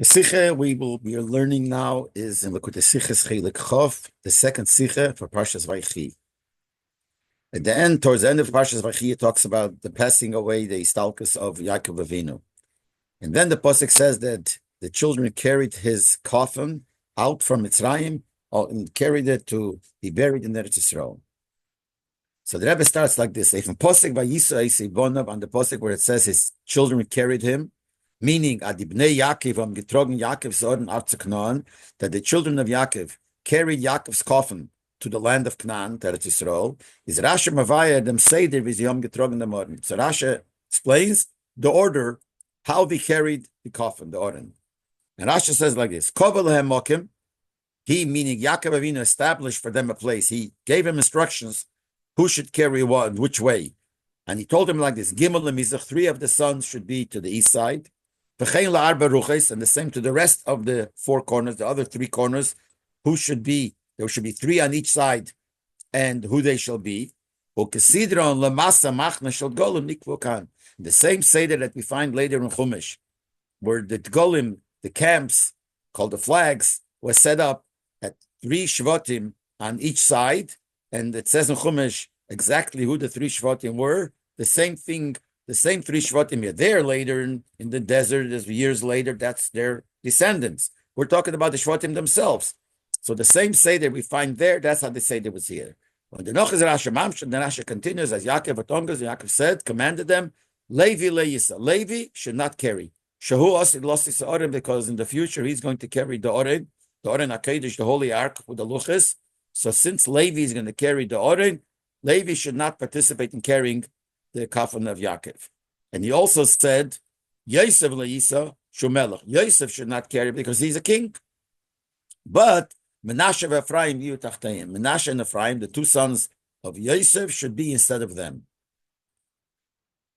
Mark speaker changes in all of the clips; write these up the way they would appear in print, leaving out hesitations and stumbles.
Speaker 1: The Sikha we are learning now is in Likutei Sichos Chelik Chof, the second Sikha for Parshas Vayechi. At the end, towards the end of Parshas Vayechi, it talks about the passing away, the Istalkus of Yaakov Avinu. And then the Pasuk says that the children carried his coffin out from Mitzrayim and carried it to be buried in Eretz Yisrael. So the Rebbe starts like this: If in Pasuk Vayisa Eisibonav, on the Pasuk where it says his children carried him, meaning Adibnei Yaakov am getrogen Yaakov's Orden Arz Canaan, that the children of Yaakov carried Yaakov's coffin to the land of Canaan, Eretz Yisrael, is Rashi Mavaya them Seder v'ziyom getrogen the Orden. So Rashi explains the order, how they carried the coffin, the Orden. And Rashi says like this: Kovel lehem mokim, he, meaning Yaakov Avinu, established for them a place. He gave him instructions who should carry what, which way. And he told him like this: Gimel lemizach, 3 of the sons should be to the east side, and the same to the rest of the 4 corners, the other 3 corners, who should be, there should be 3 on each side, and who they shall be. The same Seder that we find later in Chumash, where the Golim, the camps, called the flags, were set up at 3 Shvatim on each side, and it says in Chumash exactly who the 3 Shvatim were. The same thing, the same 3 Shvatim are there later in the desert, as years later, that's their descendants. We're talking about the Shvatim themselves. So the same Seder we find there, that's how the Seder was here. When the Noch is Rashi Mamsh, the Rashi continues, as Yaakov Atongas, Yaakov said, commanded them, Levi Leisa. Levi should not carry. Shahu Osid Losis Oren, because in the future he's going to carry the Oren HaKadosh, the Holy Ark with the Luchas. So since Levi is going to carry the Oren, Levi should not participate in carrying the coffin of Yaakov. And he also said, Yosef Leisa Shumelech. Yosef should not carry because he's a king. But Menashe and Ephraim Yu Tachtayim. Menashe and Ephraim, the 2 sons of Yosef, should be instead of them.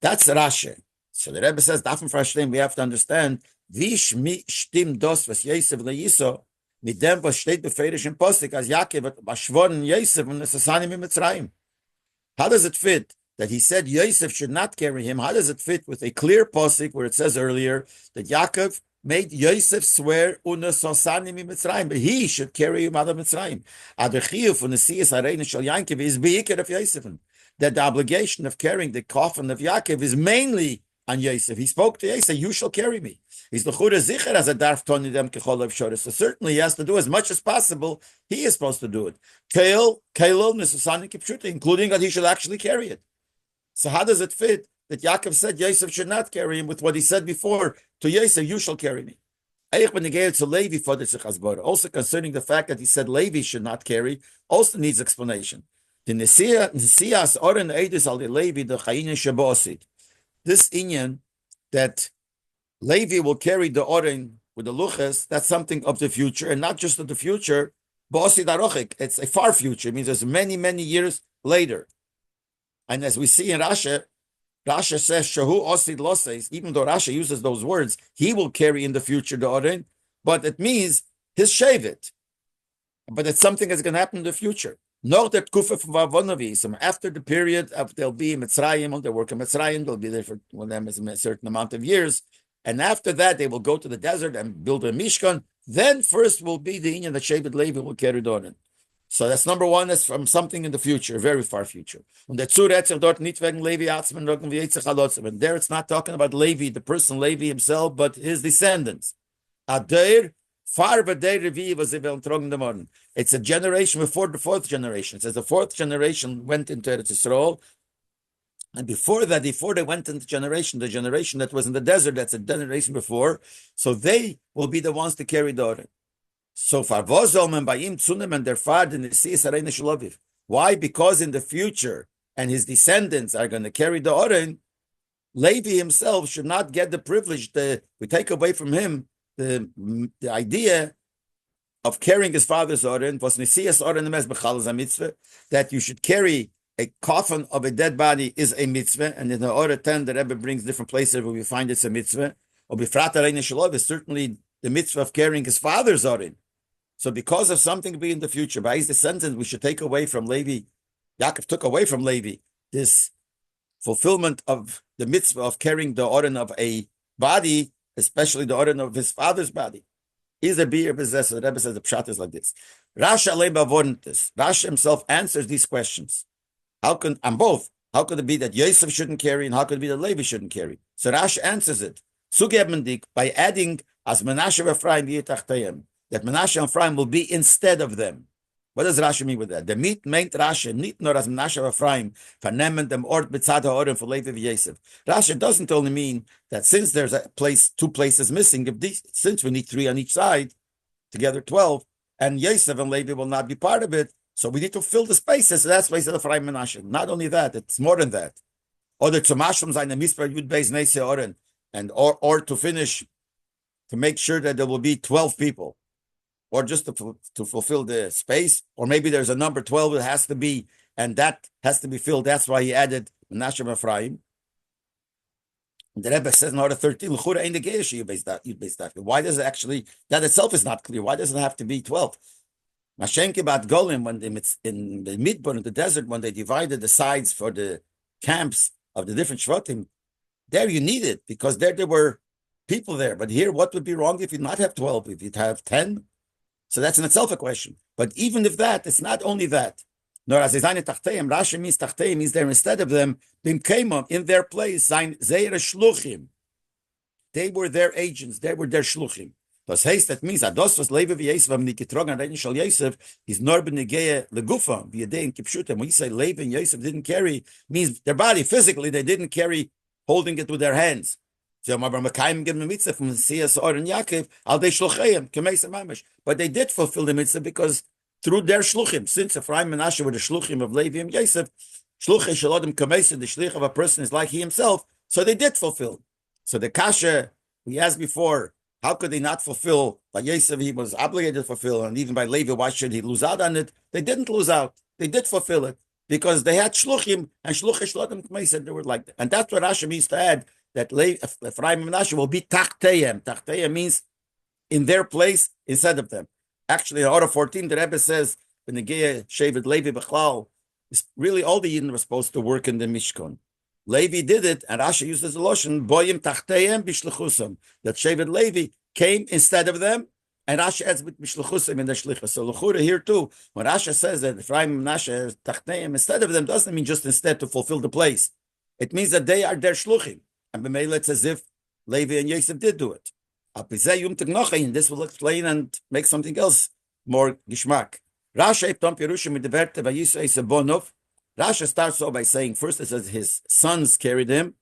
Speaker 1: That's Rashi. So the Rebbe says, Dafim Frashlim, we have to understand, Vish mi shtim dos was Yosef Leiso, mit dem was steht befehlish in Postik, as Yaakov bashvoren Yosef und Nesasanim in Mitzrayim. How does it fit that he said Yosef should not carry him? How does it fit with a clear Postik where it says earlier that Yaakov made Yosef swear Unesasanim in Mitzrayim, but he should carry him out of Mitzrayim? Adachiyuf und Nesiyas Arein Shal Yankov is beikir of Yosef. That the obligation of carrying the coffin of Yaakov is mainly on Yosef. He spoke to Yosef, you shall carry me. He's the Chura Zicher as a Darf Toni Dem Kechol Shores. So certainly he has to do as much as possible. He is supposed to do it. Kail Nesusani Kipshuta, including that he should actually carry it. So how does it fit that Yaakov said Yosef should not carry him with what he said before to Yosef, you shall carry me? Also concerning the fact that he said Levi should not carry, also needs explanation. The Nesiyas Oren Eidus al Levi the Chayine Shabosid. This inyan that Levi will carry the Oren with the Luchas, that's something of the future, and not just of the future, Bosid Arochik. It's a far future. It means there's many, many years later. And as we see in Rashi says, Shahu Osid Loses, even though Rashi uses those words, he will carry in the future the Oren, but it means his Shevet. But it's something that's going to happen in the future. Nor that Kufa from Vavonavism, after the period of they'll be in Mitzrayim, they'll work in Mitzrayim, they'll be there for one of them is a certain amount of years, and after that they will go to the desert and build a Mishkan. Then first will be the Inyan that Shevet Levi will carry the Oren. So that's number one. That's from something in the future, very far future. And there it's not talking about Levi, the person Levi himself, but his descendants. It's a generation before the 4th generation. It says the 4th generation went into Eretz Yisrael, and before that, before they went into the generation that was in the desert, that's a generation before, so they will be the ones to carry the Oren. So Farvozom and Bayim Tzunim and their father in the Nesiyas Arein Shel Aviv. Why? Because in the future, and his descendants are going to carry the Oren, Levi himself should not get the privilege that we take away from him the idea of carrying his father's Oren, was Nesiyas Oren Emes B'chal is a mitzvah, that you should carry a coffin of a dead body is a mitzvah, and in the Orah 10, the Rebbe brings different places where we find it's a mitzvah. Or Bifrat Arein Shel Aviv is certainly the mitzvah of carrying his father's Oren. So because of something to be in the future, by his descendants, we should take away from Levi. Yaakov took away from Levi this fulfillment of the mitzvah of carrying the Oren of a body especially the order of his father's body. Is a beer possessor? The Rebbe says the pshat is like this. Rasha Leib avoidance. Rasha himself answers these questions. How can on both? How could it be that Yosef shouldn't carry, and how could it be that Levi shouldn't carry? So Rasha answers it. Sugebmendik by adding as Menashe Ephraim yitachtayim, that Menashe and Ephraim will be instead of them. What does Rashi mean with that? The meat meant Rashi, nicht nur as Menashe Ephraim, vernehmen dem Ort betzad ha'orim for Levi v'Yosef. Rashi doesn't only mean that since there's a place, 2 places missing, since we need 3 on each side, together 12, and Yosef and Levi will not be part of it, so we need to fill the spaces. So that's why he said Ephraim and Menashe. Not only that, it's more than that. Or the Tzomashim sein the Mispar Yud Beis Neise Oren, and or to finish, to make sure that there will be 12 people, or just to fulfill the space, or maybe there's a number 12 that has to be, and that has to be filled. That's why he added Menashe and Ephraim. And the Rebbe says in order 13, L'chura ein degeyesh Yud Beis Dafka. Why does it actually, that itself is not clear. Why does it have to be 12? Mashenke bat Golim, when in the Midbar, in the desert, when they divided the sides for the camps of the different Shvatim, there you need it, because there were people there. But here, what would be wrong if you not have 12, if you'd have 10? So that's in itself a question. But even if that, it's not only that. Nor as Tachtayim, Rashi means Tachtayim means there instead of them, Bimkeimam, in their place, Zeir Shluchim. They were their agents, they were their Shluchim. Das heißt, that means Ados was Levi v'Yosef am Nikitrog and Reinish al Yosef is nor b'negeya legufa v'yadei and kipshutem. When you say Levi and Yosef didn't carry, means their body physically they didn't carry, holding it with their hands. But they did fulfill the mitzvah because through their shluchim, since Ephraim and Menashe were the shluchim of Levi and Yosef, shluchim shalodim kamesa, the shlich of a person is like he himself, so they did fulfill. So the kasha we asked before, how could they not fulfill? By Yosef, he was obligated to fulfill, and even by Levi, why should he lose out on it? They didn't lose out. They did fulfill it because they had shluchim, and shluchim shalodim kamesa, they were like that. And that's what Rashi means to add, that Ephraim and Menashe will be tachteyem. Tachteyem means in their place instead of them. Actually, in order 14, the Rebbe says, when the Geya Shevet Levi Bechlal, really all the Yidden were supposed to work in the Mishkan. Levi did it, and Rashi uses the lotion, Boyim tachteyem bishluchusam, that Shevet Levi came instead of them, and Rashi adds with bishluchusam in the shlichus. So L'chura here too, when Rashi says that Ephraim and Menashe tachteyem instead of them, doesn't mean just instead to fulfill the place. It means that they are their shluchim. And b'meila it's as if Levi and Yosef did do it. This will explain and make something else more gishmak. Rashi starts off by saying, first it says his sons carried him,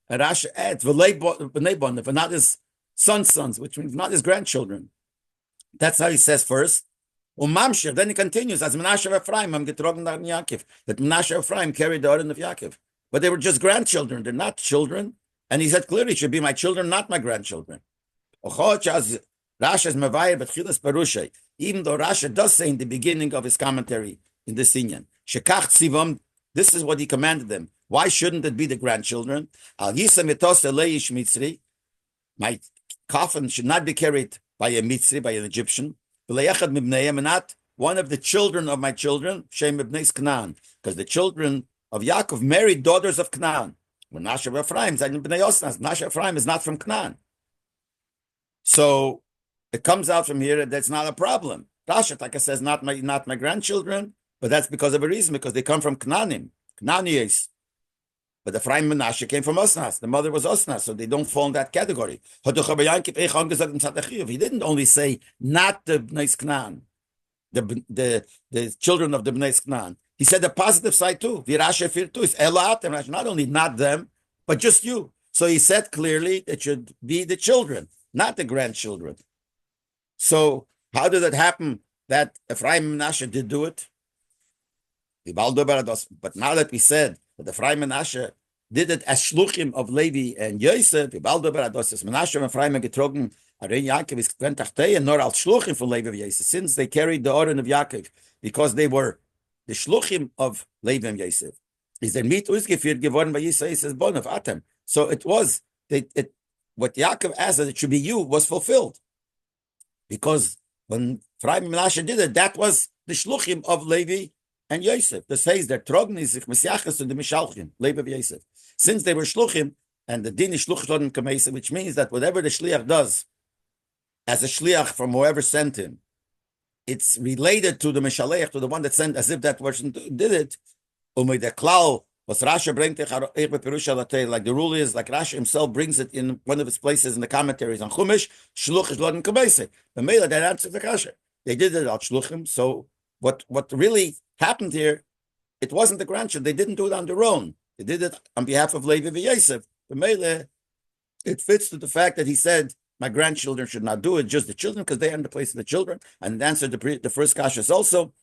Speaker 1: and Rashi adds, and not his sons, which means not his grandchildren. That's how he says first. Then he continues, as Menashe Ephraim, that Menashe Ephraim carried the Oren of Yaakov. But they were just grandchildren, they're not children. And he said clearly, it should be my children, not my grandchildren. Even though Rashi does say in the beginning of his commentary in this inyan, this is what he commanded them. Why shouldn't it be the grandchildren? My coffin should not be carried by a Mitzri, by an Egyptian, and not one of the children of my children, because the children of Yaakov married daughters of Canaan. When Menashe Ephraim, Menashe Ephraim is not from Canaan. So it comes out from here that that's not a problem. Rashi, like I says, not my grandchildren, but that's because of a reason, because they come from Canaanim, Canaanites. But Ephraim and Menashe came from Osnas. The mother was Osnas, so they don't fall in that category. He didn't only say not the Bnei Canaan, the children of the Bnei Canaan. He said the positive side too. Virashe too is Elat, not only not them, but just you. So he said clearly it should be the children, not the grandchildren. So how did it happen that Ephraim and Menashe did do it? But now that we said that Ephraim and Menashe did it as shluchim of Levi and Yosef, Menashe and Ephraim getrogen, Yaakov is and nor als shluchim for Levi and Yosef, since they carried the Oren of Yaakov, because they were the shluchim of Leib and Yosef. Is der mit ausgeführt geworden by Yisrael's bon of Atem. So it was, what Yaakov asked that it should be you was fulfilled. Because when Ephraim and Menashe did it, that was the shluchim of Levi and Yosef. This says that Trogni sich Mesiachas to the Mishalchim, Leib and Yosef. Since they were shluchim, and the din is shluch shlodim kameisa, which means that whatever the shliach does as a shliach from whoever sent him, it's related to the Meshaleach, to the one that sent, as if that person did it. The klal, was Rasha brings like the rule is, like Rasha himself brings it in one of his places in the commentaries on Chumash, shluch shlodim kameisa. The Mela, that answers the kasha. They did it al shluchim. So what really happened here, it wasn't the grandchildren. They didn't do it on their own. They did it on behalf of Leib and Yosef. The Mela, it fits to the fact that he said, my grandchildren should not do it, just the children, because they are in the place of the children. And the answer to the first kasha is also,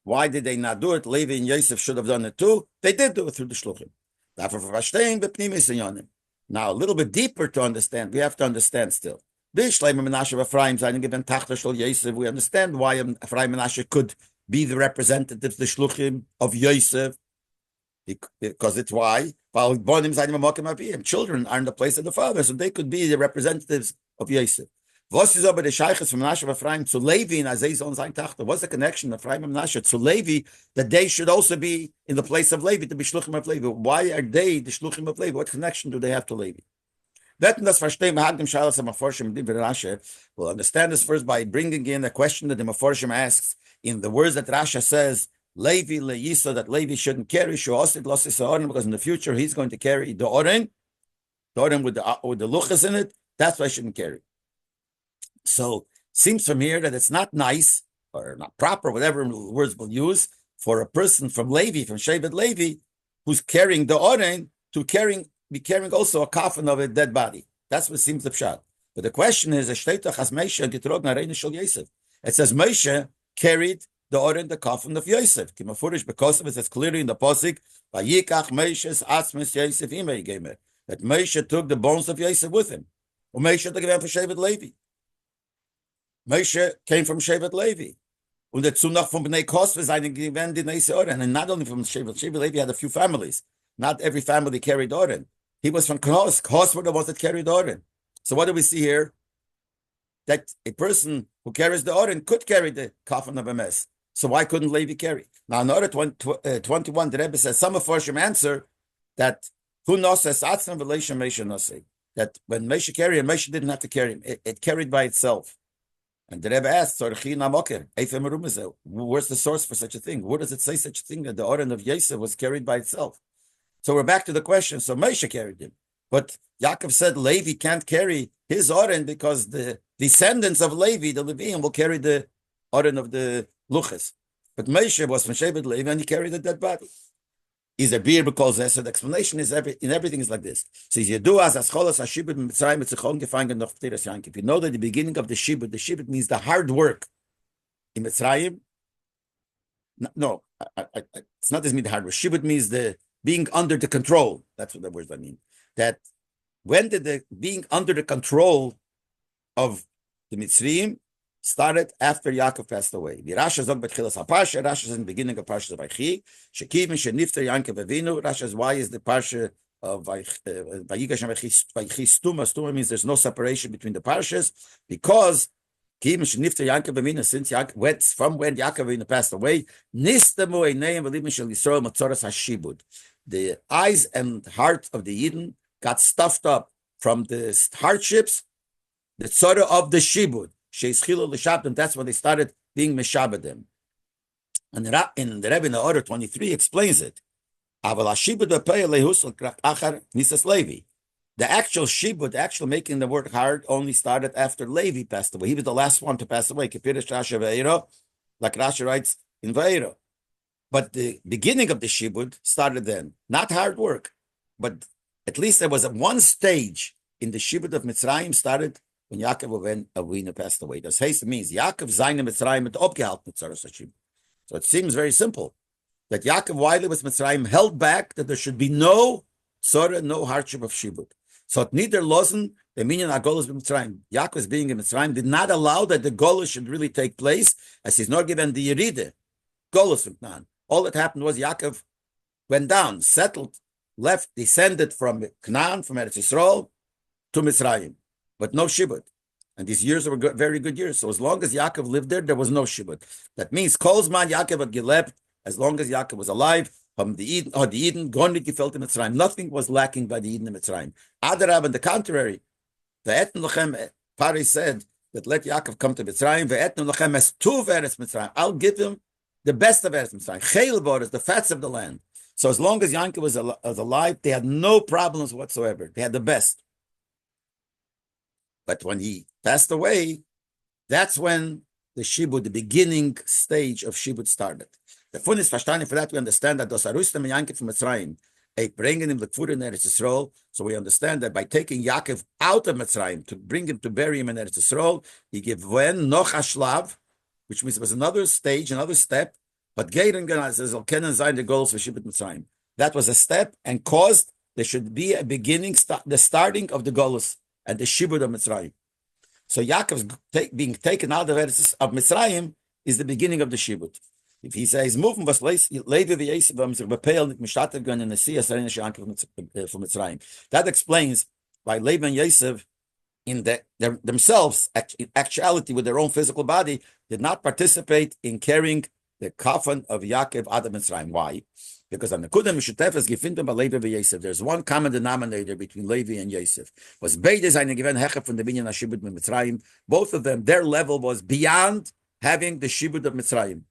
Speaker 1: why did they not do it? Levi and Yosef should have done it too. They did do it through the shluchim. Now, a little bit deeper to understand, we have to understand still. We understand why Ephraim and Menashe could be the representatives, the shluchim of Yosef, because it's why children are in the place of the father, so they could be the representatives of Yosef. What's the connection of Ephraim and Menashe to Levi, that they should also be in the place of Levi, to be shluchim of Levi? Why are they the shluchim of Levi? What connection do they have to Levi? We'll understand this first by bringing in a question that the Meforshim asks in the words that Rasha says, Levi leyiso, that Levi shouldn't carry because in the future he's going to carry the oren with the luchas in it. That's why I shouldn't carry. So seems from here that it's not nice or not proper, whatever words we'll use, for a person from Levi, from Shevet Levi, who's carrying the oren, to be carrying also a coffin of a dead body. That's what seems the pshat. But the question is, it says Moshe carried the oren, the coffin of Yosef. Because of it, it's clearly in the pasuk, that Moshe took the bones of Yosef with him. Moshe came from Shevet Levi. Und dazu noch von Bnei Kos seinen gewähnt die Neise Oren. And not only from Shevet. Shevet Levi had a few families. Not every family carried Oren. He was from Kos. Kos were the ones that carried Oren. So what do we see here? That a person who carries the Oren could carry the coffin of a mess. So why couldn't Levi carry? Now in order 21, the Rebbe says, some of Forshim answer that who noses atzman v'leisha Moshe nosei. That when Moshe carried him, Moshe didn't have to carry him. It carried by itself. And the Rebbe asked, where's the source for such a thing? Where does it say such a thing that the Oren of Yosef was carried by itself? So we're back to the question. So Moshe carried him. But Yaakov said Levi can't carry his Oren because the descendants of Levi, the Leviim, will carry the Oren of the Luchas. But Moshe was from Shevet Levi and he carried the dead body. Is a beer because so the explanation is everything is like this. So you do as cholas hashibud mitzrayim etzichon gefangen noch tiras yankiv. You know that the beginning of the shibud means the hard work in Mitzrayim. No, it's not this mean the hard work. Shibud means the being under the control. That's what the words I mean. That when did the being under the control of the Mitzrayim started after Yaakov passed away. Rasha zog betchilas haparsha. Rasha is in the beginning of Parsha Vayechi. Shekiv mishenifter Yaakov Avinu. Rasha is why is the Parsha of Vayigash and Vayechi stuma. Stuma means there's no separation between the parshas because Kiv mishenifter Yaakov Avinu, since Yaakov went from when Yaakov Avinu passed away. Nistamu eineim v'libim shel Yisrael matzoras hashibud. The eyes and heart of the Eden got stuffed up from the hardships, the tzorah of the shibud. That's when they started being meshabadim. And in the Rebbe in the Order 23 explains it. The actual shibud, the actual making the word hard, only started after Levi passed away. He was the last one to pass away. Like Rashi writes in Vayero. But the beginning of the shibud started then. Not hard work, but at least there was one stage in the shibud of Mitzrayim started when Yaakov Avinu passed away. Das heißt, means Yaakov seine Mitzrayim mit abgehalten mit Zoras Hashibud. So it seems very simple that Yaakov, while he was Mitzrayim, held back that there should be no tzorah, no hardship of Shibud. So it neither losen the minyan agolos b'Mitzrayim. Yaakov, being in Mitzrayim, did not allow that the golus should really take place, as he's not given the yeride golus v'knan. All that happened was Yaakov went down, settled, left, descended from Canaan, from Eretz Yisrael to Mitzrayim. But no shibud. And these years were very good years. So as long as Yaakov lived there was no shibud. That means Kolzman Yaakov had gelebt, as long as Yaakov was alive, Die Eden gar nicht gefällt in Mitzrayim. Nothing was lacking by the Eden in Mitzrayim. Adarab, on the contrary, the Etn Lachem, Pari said that let Yaakov come to Mitzrayim. The Etn Lachem has two Eretz Mitzrayim. I'll give him the best of Eretz Mitzrayim. Chayil borders, the fats of the land. So as long as Yaakov was alive, they had no problems whatsoever. They had the best. But when he passed away, that's when the Shibud, the beginning stage of Shibud started. The fun is verstanden, for that we understand that those Arustam and Yaakov from Mitzrayim, bringing him the food in Eretz Yisrael. So we understand that by taking Yaakov out of Mitzrayim to bring him to bury him in Eretz Yisrael, he gave when noch hashlav, which means it was another stage, another step. But Geiden says, the goals for Shibud Mitzrayim. That was a step and caused there should be a beginning, the starting of the goals and the Shibud of Mitzrayim. So Yaakov's being taken out of Mitzrayim is the beginning of the Shibud. If he says, moving was Leib Vayechi from that explains why Leib and Yosef in themselves, in actuality with their own physical body, did not participate in carrying the coffin of Yaakov out of Mitzrayim. Why? Because on the Kudam Mishutefes gefunden by Levi and Yosef, there's one common denominator between Levi and Yosef. Was beide seine given Hechef from the Binyan HaShibud mit Mitzrayim. Both of them, their level was beyond having the Shibud of Mitzrayim.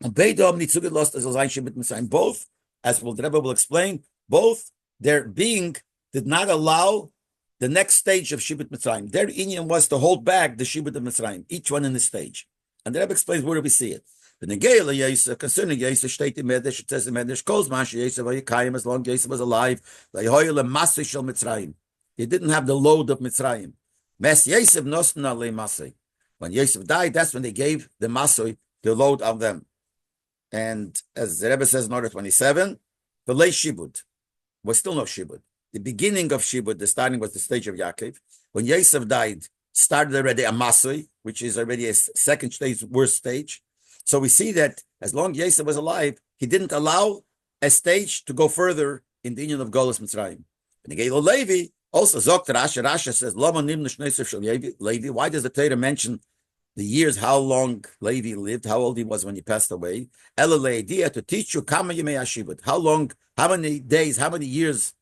Speaker 1: And beide haben nicht zugelassen, as sein Shibud Mitzrayim. Both, as the Rebbe will explain, both their being did not allow the next stage of Shibud Mitzrayim. Their inyan was to hold back the Shibud of Mitzrayim, each one in the stage. And the Rebbe explains where do we see it. The Negela Yosef, concerning Yosef, state in Medrash, it says in Medrash, Kol Zman Yosef Vayekayim, as long as Yosef was alive, Vayehoyel Masay Shel Mitzrayim. He didn't have the load of Mitzrayim. Mes Yosef Nosna Le Masay. When Yosef died, that's when they gave the Masay the load of them. And as the Rebbe says in order 27, the Lei Shibud was still no Shibud. The beginning of Shibud, the starting was the stage of Yaakov. When Yosef died, started already a Masay, which is already a second stage, worst stage. So we see that as long as Yosef was alive, he didn't allow a stage to go further in the union of Golus Mitzrayim. And the Gelo Levi also Zokt Rasha says, Lama Nimna Shneisef Shel Levi. Why does the Torah mention the years, how long Levi lived, how old he was when he passed away? Ela Le'edia, to teach you Kama Yemei HaShibud. How long, how many days, how many years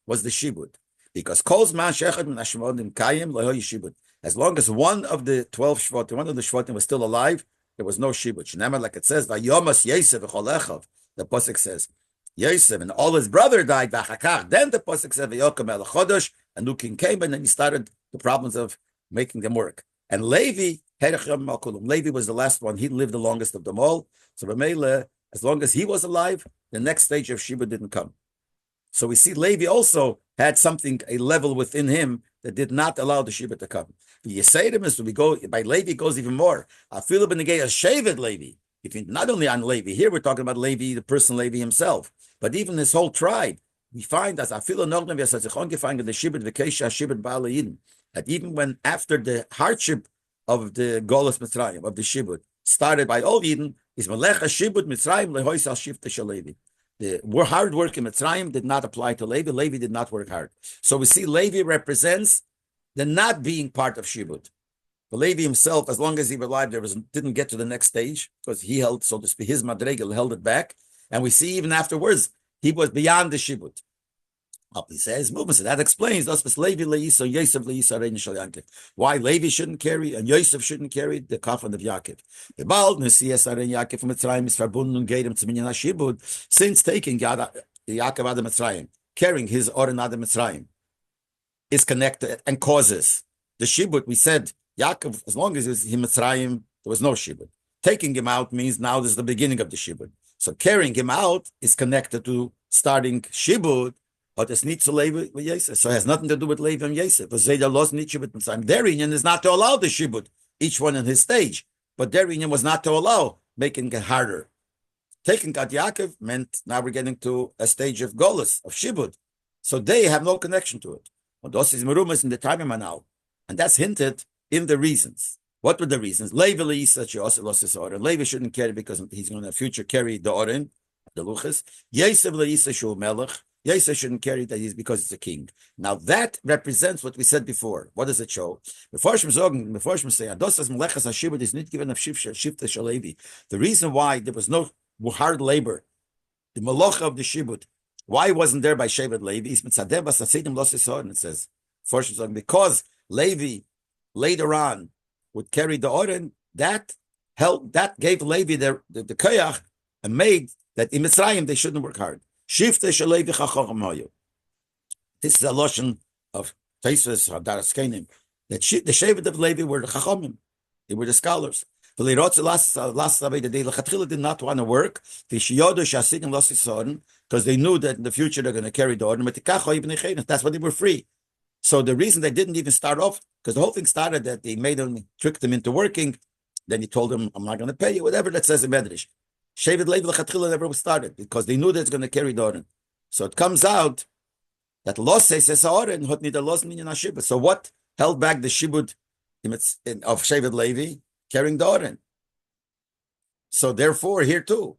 Speaker 1: was the Shibud? Because Kol Zman Shechad Min HaShmodim Kayim Lehoy Shibud. As long as one of the 12 Shvatim, one of the Shvatim was still alive, there was no Shibud. Shneimer, like it says, Vayomas Yosef v'chol echav. The pasuk says, Yosef and all his brother died. V'achakach. Then the pasuk says, Vayokom el chodesh, a new king came, and then he started the problems of making them work. And Levi, Levi was the last one. He lived the longest of them all. So Ramela, as long as he was alive, the next stage of Shibud didn't come. So we see Levi also had something, a level within him that did not allow the Shibud to come. The Yeseidim is, we go by Levi goes even more. Afilu ben Negei Shevet Levi. If not only on Levi, here we're talking about Levi, the person Levi himself, but even his whole tribe. We find as Afilu Nognem Yasatzechon gefallen the Shibud V'Keisha Shibud Ba'alayim, that even when after the hardship of the Golus Mitzrayim of the Shibud started by all Eden, is Melecha Shibud Mitzrayim lehoisal Shifta Shel Levi. The hard work in Mitzrayim did not apply to Levi. Levi did not work hard. So we see Levi represents the not being part of Shibud. The Levi himself, as long as he was alive, didn't get to the next stage because he held, so to speak, his madregel held it back. And we see even afterwards, he was beyond the Shibud. He says, movement. So that explains why Levi shouldn't carry and Yosef shouldn't carry the coffin of Yaakov. Since taking Yaakov out of Mitzrayim, carrying his Oren out of Mitzrayim, is connected and causes the Shibud. We said Yaakov, as long as he was in Mitzrayim, there was no Shibud. Taking him out means now this is the beginning of the Shibud. So carrying him out is connected to starting Shibud. But it's not so Levi with Yosef. So it has nothing to do with Levi and Yosef. Their union is not to allow the Shibud, each one in his stage. But their union was not to allow making it harder. Taking Gad Yaakov meant now we're getting to a stage of Golus, of Shibud. So they have no connection to it. And those is Merumas in the time now. And that's hinted in the reasons. What were the reasons? Levi Levi shouldn't carry because he's going to future carry the Oren, the Luchas. Yosef Leisha Melech. Yosef shouldn't carry that he's because it's a king. Now that represents what we said before. What does it show? The reason why there was no hard labor the malacha of the shibud. Why wasn't there by Shevet Levi? It says, because Levi later on would carry the Oren, that gave Levi the koyach and made that in Mitzrayim they shouldn't work hard. Shifte shelevi chacham hoyu. This is a lotion of Taisus Hadaras Kenim. That the Shevet of Levi were the chachamim. They were the scholars. They did not want to work because they knew that in the future they're going to carry the order. That's why they were free. So the reason they didn't even start off, because the whole thing started that they tricked them into working. Then he told them, I'm not going to pay you, whatever that says in Medrash. Shevet Levi l'chatchila never started because they knew that it's going to carry the order. So it comes out that los says order hot nida los minyan hashibud. So what held back the shibud of Shevet Levi carrying the order? So therefore, here too,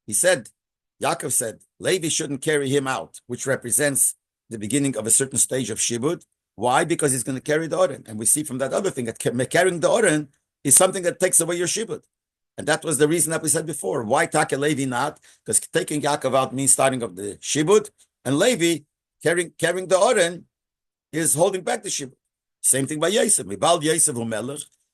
Speaker 1: Yaakov said, Levi shouldn't carry him out, which represents the beginning of a certain stage of shibud. Why? Because he's going to carry the oren. And we see from that other thing that carrying the oren is something that takes away your shibud. And that was the reason that we said before. Why take Levi not? Because taking Yaakov out means starting of the shibud, and Levi carrying the oren is holding back the shibud. Same thing by Yosef. Yosef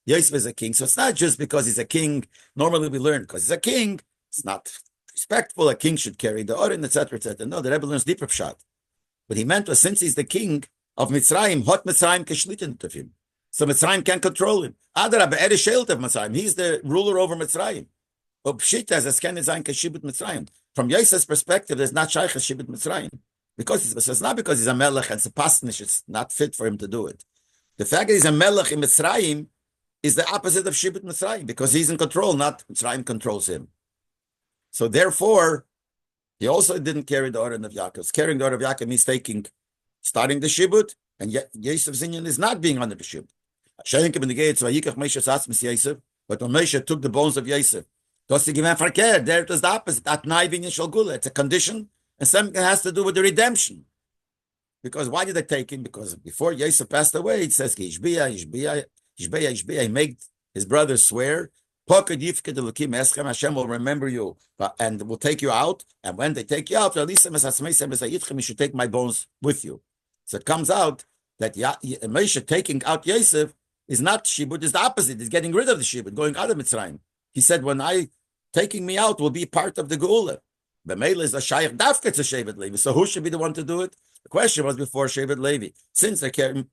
Speaker 1: Yosef is a king. So it's not just because he's a king. Normally we learn because he's a king, it's not respectful. A king should carry the oren, etc., etc. No, the Rebbe learns deeper pshat. What he meant was, since he's the king of Mitzrayim, hot Mitzrayim keshliten of him. So Mitzrayim can't control him. Adarab Ereshelt of Mitzrayim. He's the ruler over Mitzrayim. But Pshita as a scan is ein keshibut Mitzrayim. From Yosef's perspective, there's not shaykh shibut Mitzrayim. Because it's not because he's a melech and it's a pasnish, it's not fit for him to do it. The fact that he's a melech in Mitzrayim is the opposite of shibut Mitzrayim, because he's in control, not Mitzrayim controls him. So therefore, he also didn't carry the order of Yaakov. Carrying the order of Yaakov means starting the shibut, and yet Yosef's Zinyan is not being under the shibut. But when Moshe took the bones of Yosef, there it was the opposite. It's a condition, and something has to do with the redemption. Because why did they take him? Because before Yosef passed away, it says, he made his brothers swear, Hashem will remember you and will take you out. And when they take you out, you should take my bones with you. So it comes out that Moshe taking out Yosef is not shibud, is the opposite. He's getting rid of the shibud, going out of Mitzrayim. He said, taking me out will be part of the Geula. B'meila is a shayach dafka to Shevet Levi. So who should be the one to do it? The question was before Shevet Levi. Since they carried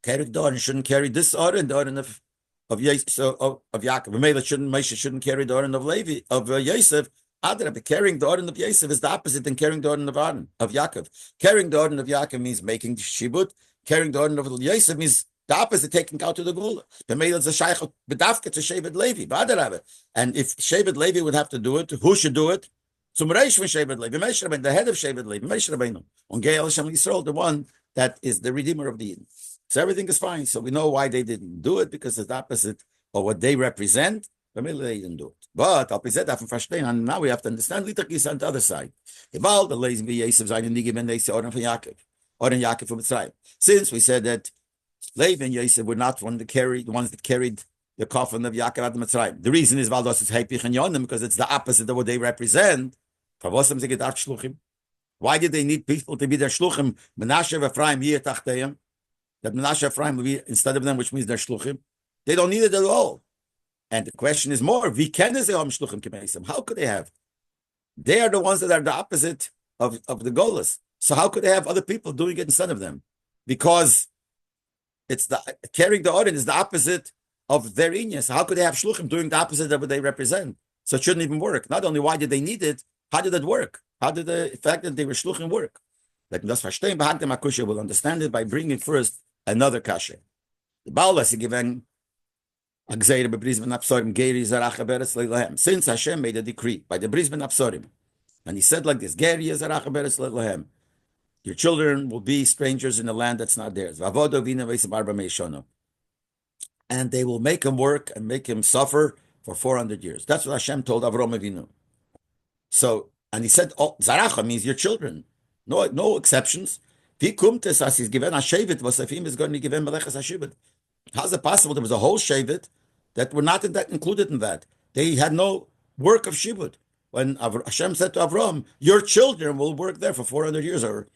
Speaker 1: the order, shouldn't carry this order and the order of Yaakov. Moshe shouldn't carry the order of Levi, of Yosef. Carrying the order of Yosef is the opposite than carrying the order of Yaakov. Carrying the order of Yaakov means making the shibud. Carrying the order of Yosef means the opposite, taking out to the Gula. It's a shaykh bedafka to Shevet Levi. And if Shevet Levi would have to do it, who should do it? Zum Reish from Shevet Levi, the head of Shevet Levi, the one that is the redeemer of the Eden. So everything is fine. So we know why they didn't do it, because it's the opposite of what they represent. They didn't do it. But and now we have to understand on the other side. Since we said that Leib and Yosef were not the ones that carried the coffin of Yaakov at the Mitzrayim. The reason is because it's the opposite of what they represent. Why did they need people to be their shluchim? Menashe Ephraim tachteim. That Menashe Ephraim will be instead of them, which means they're shluchim. They don't need it at all. And the question is more: how could they have? They are the ones that are the opposite of the golas. So how could they have other people doing it instead of them? Because it's carrying the order is the opposite of their inyan. So how could they have shluchim doing the opposite of what they represent? So it shouldn't even work. Not only why did they need it, how did it work? How did the fact that they were shluchim work? Like das verstehen, behandeln Akusha will understand it by bringing first another kasha. The Baal is given since Hashem made a decree by the Brisbane Absorim, and he said like this: your children will be strangers in a land that's not theirs. And they will make him work and make him suffer for 400 years. That's what Hashem told Avram Avinu. So, and he said, Zaracha means your children. No exceptions. He's given a Shevet, was if him is going to give him Melechas HaShevet. How's it possible? There was a whole Shevet that were not included in that. They had no work of Shibud. when Hashem said to Avram, your children will work there for 400 years, or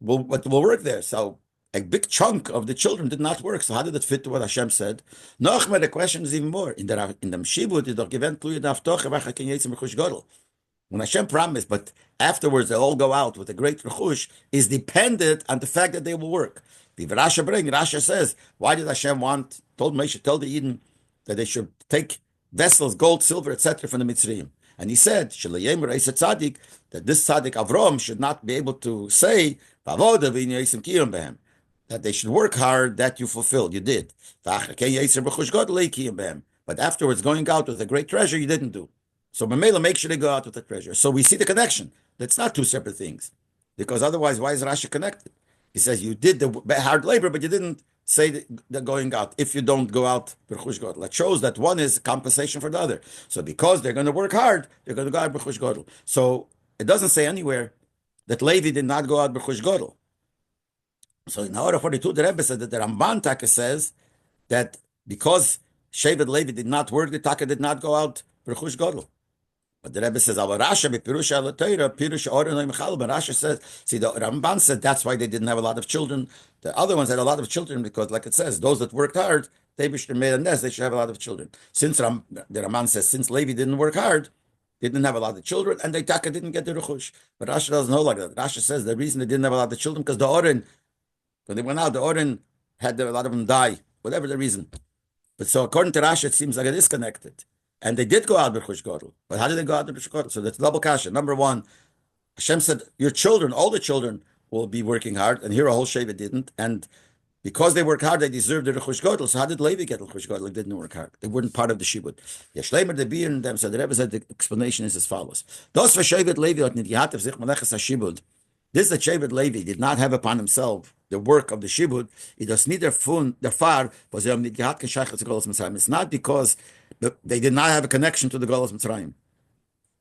Speaker 1: will work there. So a big chunk of the children did not work. So how did it fit to what Hashem said? Nochma, the question is even more. In the Mshibut, it given to you when Hashem promised, but afterwards they'll all go out with a great rechush, is dependent on the fact that they will work. The Rasha says, why did Hashem told Moshe, tell the Eden that they should take vessels, gold, silver, etc. from the Mitzrayim. And he said, that this tzaddik Avram should not be able to say, that they should work hard, that you fulfilled, you did. But afterwards, going out with a great treasure, you didn't do. So Mamela, make sure they go out with the treasure. So we see the connection. That's not two separate things. Because otherwise, why is Rashi connected? He says you did the hard labor, but you didn't say the going out. If you don't go out, that shows that one is compensation for the other. So because they're going to work hard, they're going to go out b'chush gadol. So it doesn't say anywhere that Levi did not go out b'chush gadol. So in Hora 42, the Rebbe said that the Ramban Taka says that because Shevet Levi did not work, the Taka did not go out b'chush gadol. But the Rebbe says, Rasha says, see, the Ramban said that's why they didn't have a lot of children. The other ones had a lot of children because, like it says, those that worked hard, they made a nest, they should have a lot of children. Since the Ramban says, since Levi didn't work hard, they didn't have a lot of children, and the Taka didn't get the Rechush. But Rasha doesn't know like that. Rasha says the reason they didn't have a lot of children because the Oren, when they went out, the Oren had a lot of them die, whatever the reason. But so according to Rasha, it seems like it is connected. And they did go out b'chush gadol. But how did they go out b'chush gadol? So that's double kasha. Number one, Hashem said, your children, all the children will be working hard. And here a whole Shevet didn't. And because they worked hard, they deserved the rechush gadol. So how did Levi get rechush gadol? They didn't work hard. They weren't part of the shibud. Yeshleimer the beer in them. So the Rebbe said the explanation is as follows. Dos v'shevet Levi ot nidyatev zich meleches hashibud. This that Shevet Levi did not have upon himself the work of the shibud. It does neither fun the far was it's not because they did not have a connection to the Golas Mitzrayim.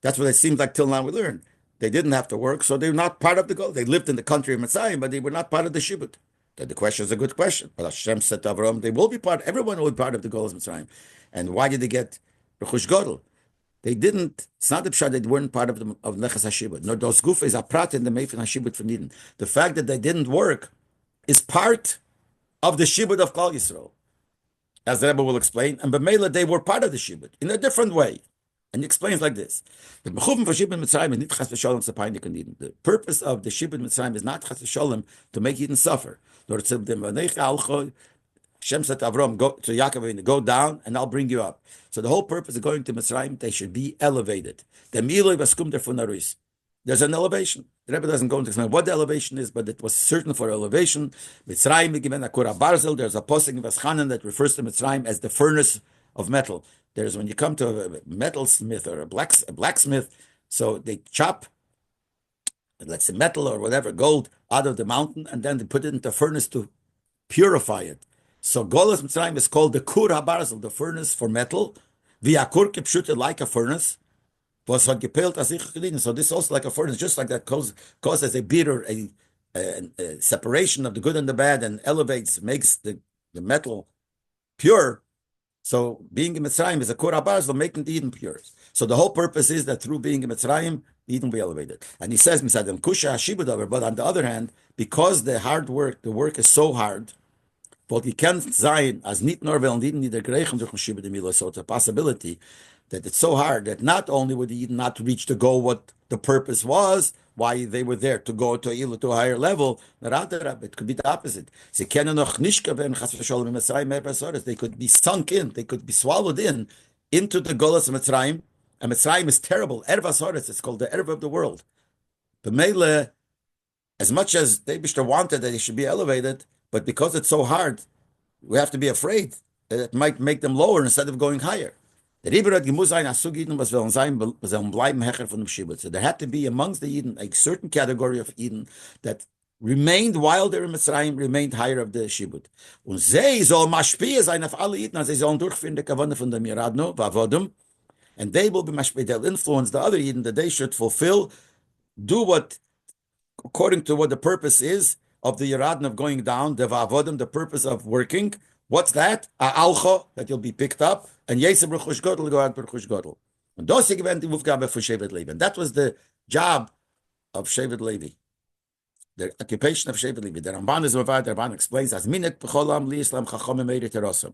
Speaker 1: That's what it seems like till now we learn. They didn't have to work, so they're not part of the Golas. They lived in the country of Mitzrayim, but they were not part of the shibud. Then the question is a good question. But Hashem said to Avraham, they will be part. Everyone will be part of the Golas Mitzrayim. And why did they get Rechush Gadol? They didn't. It's not the pshat they weren't part of Nechas Hashibud. No, those gufes are prat in the Meifin Hashibud from Eden. The fact that they didn't work is part of the shibud of Klal Yisrael, as the Rebbe will explain. And b'meila they were part of the shibud in a different way. And he explains like this: the purpose of the shibud Mitzrayim is not chas v'sholem to make Eden suffer. Hashem said to Avram, go to Yaakov, go down, and I'll bring you up. So the whole purpose of going to Mitzrayim, they should be elevated. There's an elevation. The Rebbe doesn't go into explain what the elevation is, but it was certain for elevation. Mitzrayim given akura barzel. There's a posting of Aschanan that refers to Mitzrayim as the furnace of metal. There's when you come to a metalsmith or a blacksmith, so they chop, let's say metal or whatever, gold out of the mountain, and then they put it into a furnace to purify it. So Golas Mitzrayim is called the Kur HaBarzel, the furnace for metal. V'yakur kipshutet, like a furnace. Was had gepelt as ich gedien. So this is also like a furnace, just like that causes a bitter, a separation of the good and the bad, and elevates, makes the metal pure. So being in Mitzrayim is a Kur HaBarzel, making the Eden pure. So the whole purpose is that through being in Mitzrayim, Eden will be elevated. And he says, but on the other hand, because the hard work, the work is so hard, but you can't sein as nicht nur weil Eden nicht gerechen durch Shibud Milo. So it's a possibility that it's so hard that not only would Eden not reach the goal, what the purpose was, why they were there to go to a higher level, it could be the opposite. They could be sunk in, they could be swallowed in into the Golas of Mitzrayim, and Mitzrayim is terrible. Erva Soretz, it's called the Erva of the world. The Mele, as much as they wanted that they should be elevated, but because it's so hard, we have to be afraid that it might make them lower instead of going higher. So there had to be amongst the Eden a certain category of Eden that remained while they were in Mitzrayim, remained higher of the Shibud. And they will be mashpia, they'll influence the other Eden that they should fulfill, do what, according to what the purpose is of the Yeradin of going down, the Va'avodim, the purpose of working. What's that? Alcho, that you'll be picked up, and Yesem Rechush Gadol, go out Rechush Gadol. Und das ist die Aufgabe von Shevet Levi. And that was the job of Shevet Levi. The occupation of Shevet Levi. The Ramban is Mavad. The Ramban explains as minek b'cholam li Islam chachamim meirit terosam.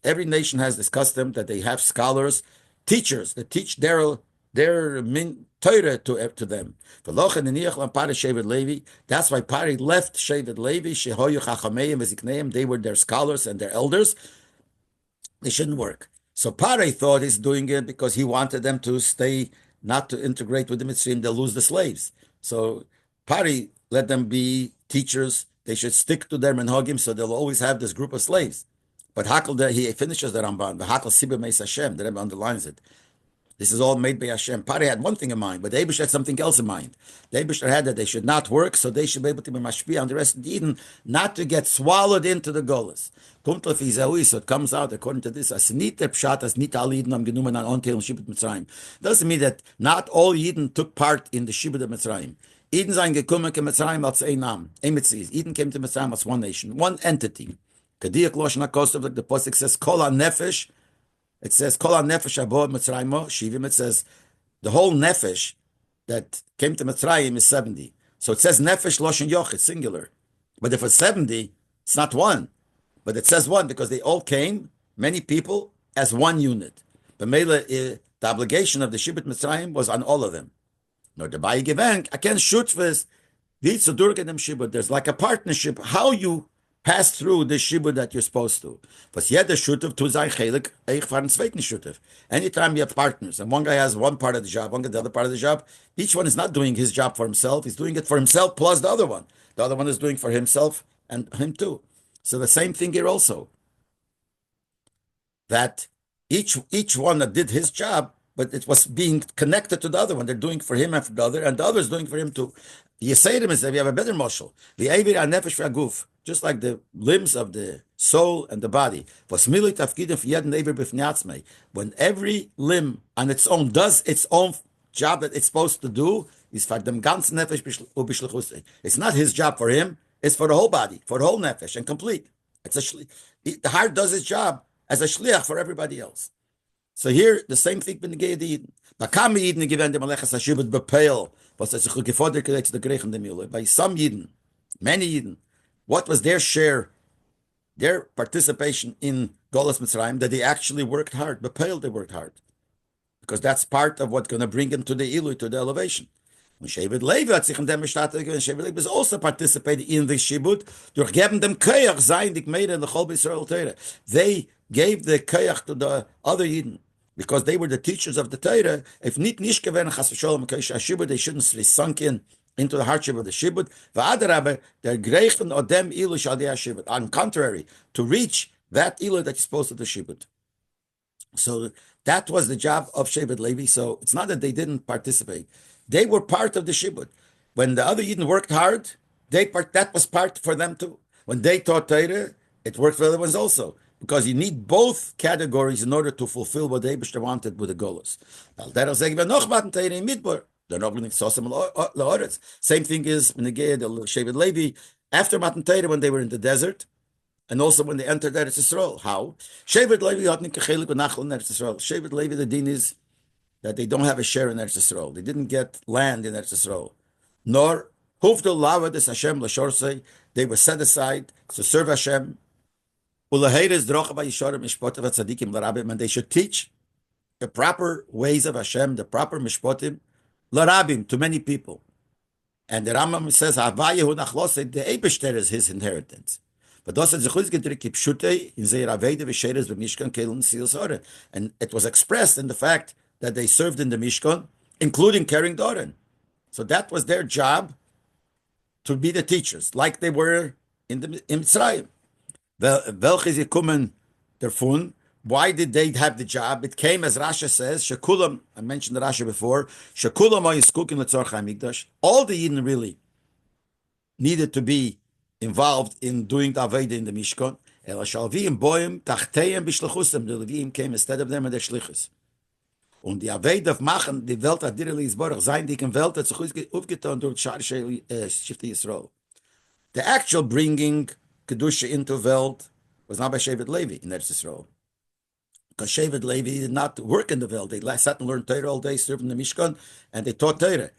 Speaker 1: Every nation has this custom that they have scholars, teachers that teach their Torah to them. That's why Pari left Shevet Levi. Shehoyu chachameim v'zikneim. They were their scholars and their elders. They shouldn't work. So Pari thought he's doing it because he wanted them to stay, not to integrate with the Mitzrayim. They'll lose the slaves. So Pari let them be teachers. They should stick to their menhagim, so they'll always have this group of slaves. But Hakel, he finishes the Ramban. The Hakel Sibir Meis Hashem. The Rebbe underlines it. This is all made by Hashem. Pari had one thing in mind, but the Eibush had something else in mind. The Eibush had that they should not work, so they should be able to be mashpia on the rest of the Eden, not to get swallowed into the Golas. So it comes out, according to this, doesn't mean that not all Yidden took part in the Shibud of Mitzrayim. Eden sein gekommen ke Mitzrayim als ein Nam. Eden came to Mitzrayim as one nation, one entity. Kediach Loshna Kostov, like the Pasuk says, Kol HaNefesh. It says, Kol HaNefesh Abod Mitzrayim Shivim. It says, the whole Nefesh that came to Mitzrayim is 70. So it says Nefesh Loshen Yoch, it's singular. But if it's 70, it's not one. But it says one because they all came, many people, as one unit. But the obligation of the Shibud Mitzrayim was on all of them. No, the Bayi Gevenk, I can't shoot first. There's like a partnership, how you pass through the Shibud that you're supposed to. Was jeder Shutev to sein Chelik, ich fahre einen zweiten Shutev. Anytime you have partners, and one guy has one part of the job, one guy the other part of the job, each one is not doing his job for himself, he's doing it for himself plus the other one. The other one is doing for himself and him too. So the same thing here also. That each one that did his job, but it was being connected to the other one. They're doing for him and for the other is doing for him too. The Yeseirim is that we have a better moshel. The Eivir HaNefesh V'Haguf, just like the limbs of the soul and the body. When every limb on its own does its own job that it's supposed to do, it's for them ganz Nefesh u'bishlichus. It's not his job for him, it's for the whole body, for the whole Nefesh, and complete. The heart does its job as a shliach for everybody else. So here, the same thing in the Eden. By some Yidden, many Yidden, what was their share, their participation in Golas Mitzrayim, that they actually worked hard. B'peil, they worked hard. Because that's part of what's going to bring them to the Ilui, to the elevation. When Shevet Levi hat sich in dem bestattet, Shevet Levi is also participating in the Shibud, durch geben dem Koyach sein, die Gmeide in the Chol B'Yisrael Torah. They gave the Koyach to the other Yidden, because they were the teachers of the Torah. If nicht gewesen Chas v'Sholom Shibud, they shouldn't be sunk into the hardship of the Shibud. V'adarabbe, der Greichen odem Ilu Shadei Shibud. On contrary, to reach that Ilu that is supposed to the Shibud. So that was the job of Shevet Levi. So it's not that they didn't participate. They were part of the Shibud. When the other Yidden worked hard, that was part for them too. When they taught Torah, it worked for the other ones also. Because you need both categories in order to fulfill what they wanted with the Golos. Same thing is in the Shevet Levi, after Matan Torah, when they were in the desert, and also when they entered Eretz Yisrael. How? Shevet Levi had Shevet Levi, the din is that they don't have a share in Eretz Yisrael. They didn't get land in Eretz Yisrael. Nor they were set aside to serve Hashem. And they should teach the proper ways of Hashem, the proper mishpotim, l'rabim, to many people. And the Rambam says, the Eibishter is his inheritance. And it was expressed in the fact that they served in the Mishkan, including carrying Doren. So that was their job, to be the teachers, like they were in Mitzrayim. Why did they have the job? It came, as Rasha says, Shekulam, I mentioned the Rasha before, Shekulam all the Yidden really needed to be involved in doing the Aveda in the Mishkan. The Levim came instead of them in their Shlichus. Und die Aveda of Machen, die Welt hat direli Yisborach, sein dicken Welt hat sich aufgetan durch Shifte Yisrael. The actual bringing Kedusha into Welt was not by Shevet Levi in Eretz Yisrael. because Shevet Levi did not work in the Veld. They sat and learned Torah all day, served in the Mishkan, and they taught Torah.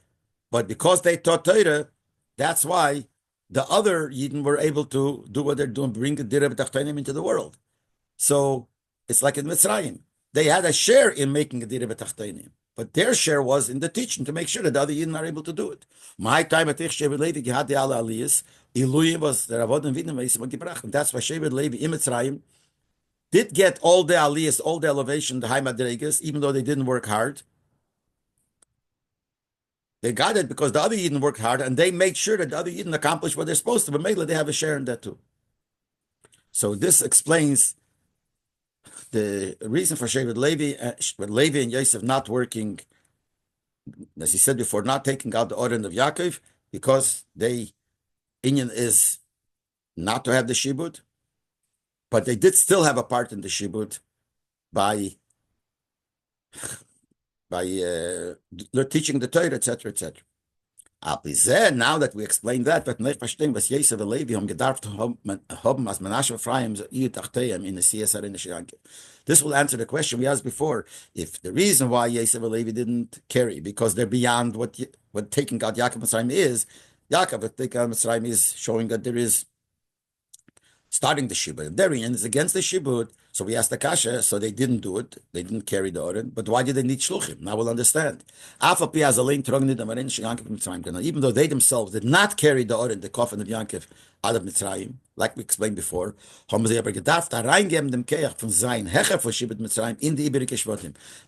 Speaker 1: But because they taught Torah, that's why the other Yidden were able to do what they're doing, bring the Direh B'Tachtonim into the world. So it's like in Mitzrayim. They had a share in making a Direh B'Tachtonim, but their share was in the teaching to make sure that the other Yidden are able to do it. My time at Shevet Levi, Gehad the Ala Aliyas, Iluyim was the Ravodim Vidnim Veisim Gebrach. That's why Shevet Levi in Mitzrayim did get all the Aliyas, all the elevation, the high Madregas, even though they didn't work hard. They got it because the other Yidden worked hard, and they made sure that the other Yidden accomplished what they're supposed to. But maybe they have a share in that too. So this explains the reason for Shevet Levi and Yosef not working, as he said before, not taking out the order of Yaakov, because Inyan is not to have the shibud, but they did still have a part in the shibud by teaching the Torah, etc., etc. Now that we explained that, this will answer the question we asked before. If the reason why Yosef and Levi didn't carry, because they're beyond what taking out Yaakov Mitzrayim is, Yaakov taking out Mitzrayim is showing that there is starting the shibud. Darian is against the shibud, so we asked the kasha, so they didn't do it. They didn't carry the Oren. But why did they need shluchim? Now we'll understand. Even though they themselves did not carry the Oren, the coffin of Yankov, out of Mitzrayim, like we explained before,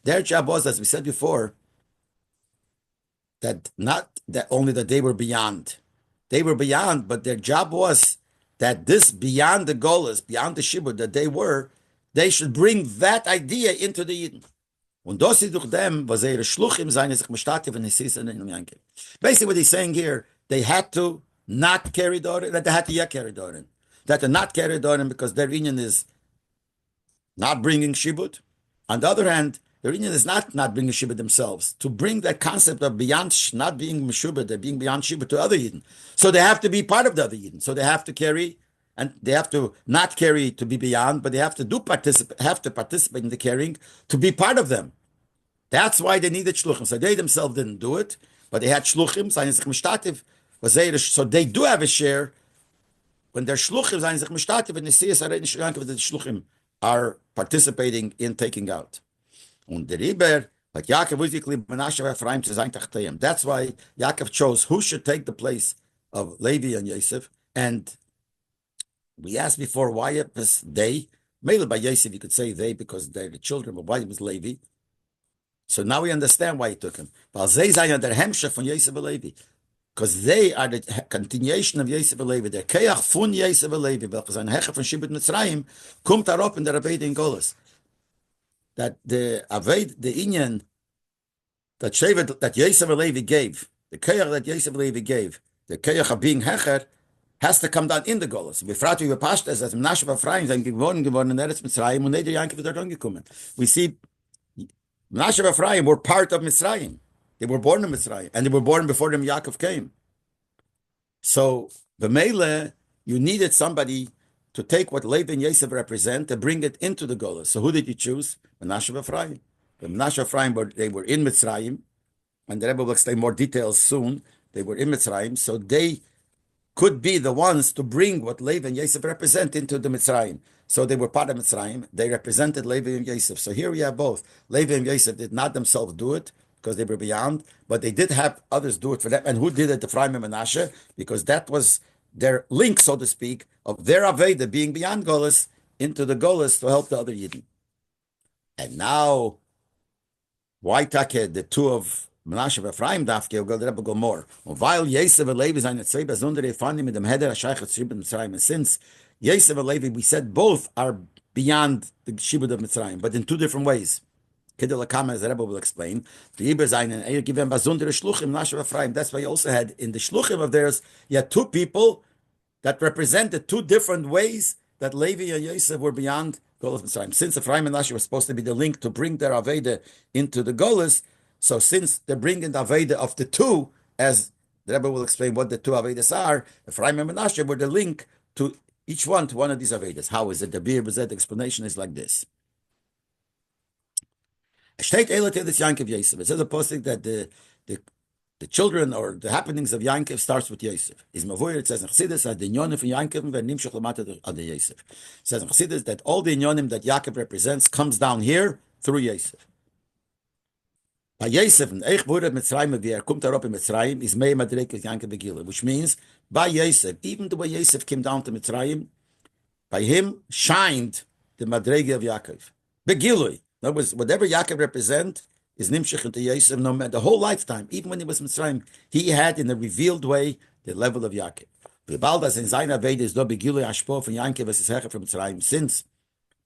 Speaker 1: their job was, as we said before, that not that only that they were beyond. They were beyond, but their job was that this beyond the golas, beyond the shibud that they should bring that idea into the Yidden. Basically what he's saying here, they had to not carry the Oren, that they had to carry the Oren. That they not carry the Oren because their union is not bringing shibud. On the other hand, their union is not bringing shibud themselves. To bring that concept of beyond, not being meshubed, they're being beyond shibud to other Yidden. So they have to be part of the other Yidden. So they have to carry, and they have to not carry to be beyond, but they have to participate in the carrying to be part of them. That's why they needed shluchim. So they themselves didn't do it, but they had shluchim. So they do have a share when they're shluchim. And the shluchim are participating in taking out. Und der Iber, like Yaakov basically Menashe Ephraim zu sein Tachteim. That's why Yaakov chose who should take the place of Levi and Yosef. And we asked before why it was they. Mainly by Yosef, you could say they because they're the children, but why it was Levi. So now we understand why he took him. Because they are the continuation of Yosef and Levi. Der Keach von Yosef and Levi, welches ein Hecher von Shibud Mitzrayim, kommt darauf in der Rabbi in Golas. That the Inyan that Yosef and Levi gave, the Keach that Yosef and Levi gave, the Keach of being Hecher, has to come down in the Golas. We fragten über Pashtas, als Menashe Ephraim sind geworden in Eretz Mitzrayim und jeder Yankov dort angekommen. We see Menashe and Ephraim were part of Mitzrayim. They were born in Mitzrayim, and they were born before them Yaakov came. So, the Mele, you needed somebody to take what Leib and Yosef represent and bring it into the Golas. So who did you choose? Menashe and Ephraim. The Menashe and Ephraim, they were in Mitzrayim, and the Rebbe will explain more details soon. They were in Mitzrayim, so they could be the ones to bring what Leib and Yosef represent into the Mitzrayim. So they were part of Mitzrayim. They represented Leib and Yosef. So here we have both. Leib and Yosef did not themselves do it because they were beyond, but they did have others do it for them. And who did it? Ephraim and Menashe, because that was their link, so to speak, of their Aveda being beyond Golas into the Golas to help the other Yidden. And now, why take the two of Menashe and Ephraim dafke, go the Rebbe go more. And while Yosef and Levi sind zwei besondere Fani mit dem Heder HaShaychet Shibud Mitzrayim, and since Yosef and Levi, we said both are beyond the Shibud of Mitzrayim, but in two different ways. Kedel as the Rebbe will explain. The Iber sein and given besondere Shluchim Menashe and Ephraim. That's why you also had in the Shluchim of theirs, you had two people that represented two different ways that Levi and Yosef were beyond Golas Mitzrayim. Since Ephraim and Menashe were supposed to be the link to bring their Aveda into the Golas, so since they're bringing the Aveda of the two, as the Rebbe will explain what the two Avedas are, Ephraim and Menashe were the link to each one to one of these Avedas. How is it? The Bir Bezet explanation is like this. It says a posting that the children or the happenings of Yankov starts with Yosef. Is Mavoyer, it says in Chassidus, that the inyonim from Yankov and Nimshach Lamata ad Yosef. It says in Chassidus that all the inyonim that Yaakov represents comes down here through Yosef. By Yosef, and Eich wurde Mitzrayim v'yer kumt arop in Mitzrayim is mei madrek with Yankov Begila, which means by Yosef, even the way Yosef came down to Mitzrayim, by him shined the madrege of Yaakov. Begilui. In other words, whatever Yaakov represent is nimshich into Yosef, no matter the whole lifetime, even when he was Mitzrayim, he had in a revealed way the level of Yaakov. V'baldas in Zayin Aved is do begilui hashpo from Yaakov as his hecher from Mitzrayim. Since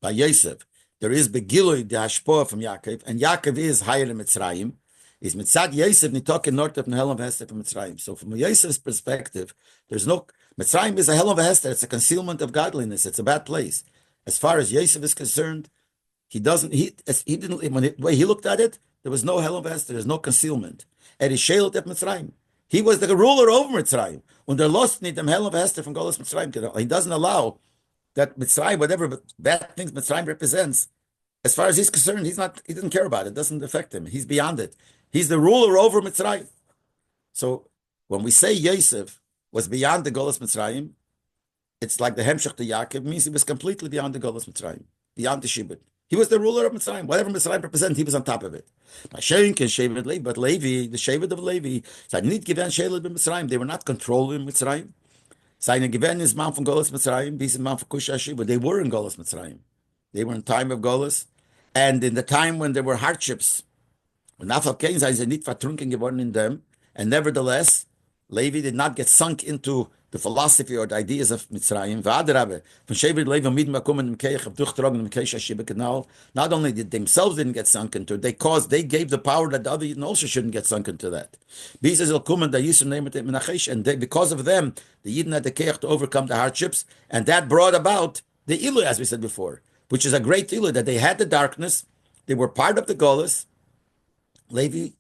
Speaker 1: by Yosef there is begilui the hashpo from Yaakov, and Yaakov is higher than Mitzrayim, is mitzad Yosef nitoken north of Helen of Hester from Mitzrayim. So from Yosef's perspective, there's no Mitzrayim is a Helen of Hester. It's a concealment of godliness. It's a bad place. As far as Yosef is concerned, he didn't when the way he looked at it, there was no Helen of Hester. There's no concealment. He was the ruler over Mitzrayim. When they're lost, need them Helen of Hester from Golos Mitzrayim. He doesn't allow that Mitzrayim, whatever bad things Mitzrayim represents, as far as he's concerned, he doesn't care about it. It doesn't affect him. He's beyond it. He's the ruler over Mitzrayim. So when we say Yosef was beyond the Golos Mitzrayim, it's like the Hemshech to Yaakov means he was completely beyond the Golos Mitzrayim, beyond the Shibud. He was the ruler of Mitzrayim. Whatever Mitzrayim represented, he was on top of it. But Levi, the Shevet of Levi, they were not controlling Mitzrayim. Seine Gewen is man from Golos Mitzrayim, bis man from Kushashi, but they were in Golos Mitzrayim. They were in time of Golos, and in the time when there were hardships, when Nafal Kain seien sie nicht vertrunken geworden in them, and nevertheless, Levi did not get sunk into the philosophy or the ideas of Mitzrayim. Not only did themselves didn't get sunk into it, they gave the power that the other Yidden also shouldn't get sunk into that. And because of them, the Yidden had the keich to overcome the hardships, and that brought about the Ilu, as we said before, which is a great Ilu, that they had the darkness, they were part of the Golus, Levi,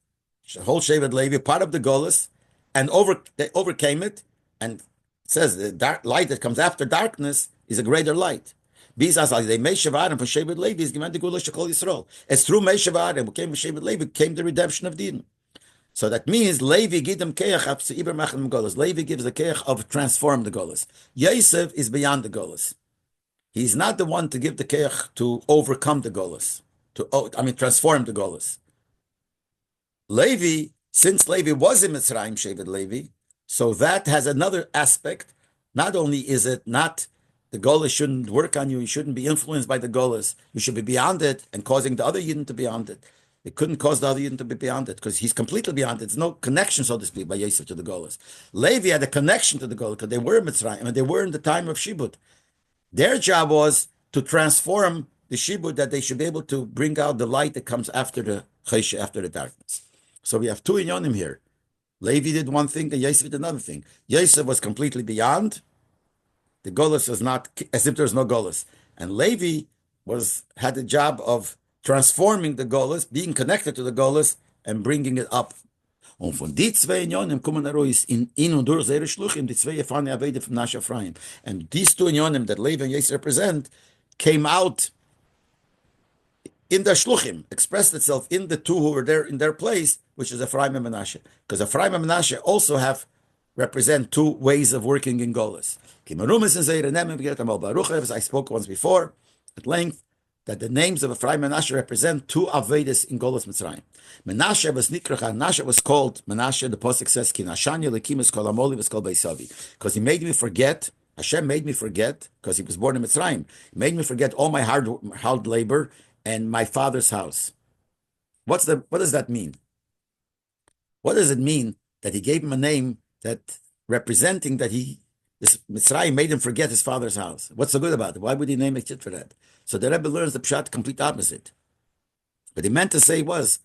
Speaker 1: whole Shevet Levi, part of the Golus, and they overcame it, and it says the dark light that comes after darkness is a greater light. It's through Meishavar and came Shevet Levi came the redemption of Din. So that means Levi gives them keich. Levi gives the keich of transform the Golas. Yosef is beyond the Golas. He's not the one to give the keich to overcome the Golas, transform the Golas. Levi, since Levi was in Mitzrayim, Shevet Levi, so that has another aspect. Not only is it not the Golas shouldn't work on you, you shouldn't be influenced by the Golas, you should be beyond it and causing the other Yidden to be beyond it. It couldn't cause the other Yidden to be beyond it because he's completely beyond it. There's no connection, so to speak, by Yosef to the Golas. Levi had a connection to the Golas because they were in Mitzrayim and they were in the time of Shibud. Their job was to transform the Shibud, that they should be able to bring out the light that comes after the Chesed, after the darkness. So we have two inyonim here. Levi did one thing and Yosef did another thing. Yosef was completely beyond. The Golus was not, as if there was no Golus. And Levi had the job of transforming the Golus, being connected to the Golus, and bringing it up. Und von die zwei Inyonim kommen heraus in und durch ihre Schluchim, die zwei erfahrene Avede from Nash Ephraim. And these two Inyonim that Levi and Yosef represent came out in the Shluchim, expressed itself in the two who were there in their place, which is Ephraim and Menashe. Because Ephraim and Menashe also represent two ways of working in Golas. As I spoke once before, at length, that the names of Ephraim and Menashe represent two Avedas in Golas Mitzrayim. Menashe was called Menashe, the Pasuk says, Ki Nashanya Lekimis Kol Amoli was called Beisavi. Because he made me forget, Hashem made me forget, because he was born in Mitzrayim, he made me forget all my hard labor and my father's house. What does that mean? What does it mean that he gave him a name that representing that this Mitzrayim made him forget his father's house? What's so good about it? Why would he name a kid for that? So the Rebbe learns the pshat complete opposite. What he meant to say was,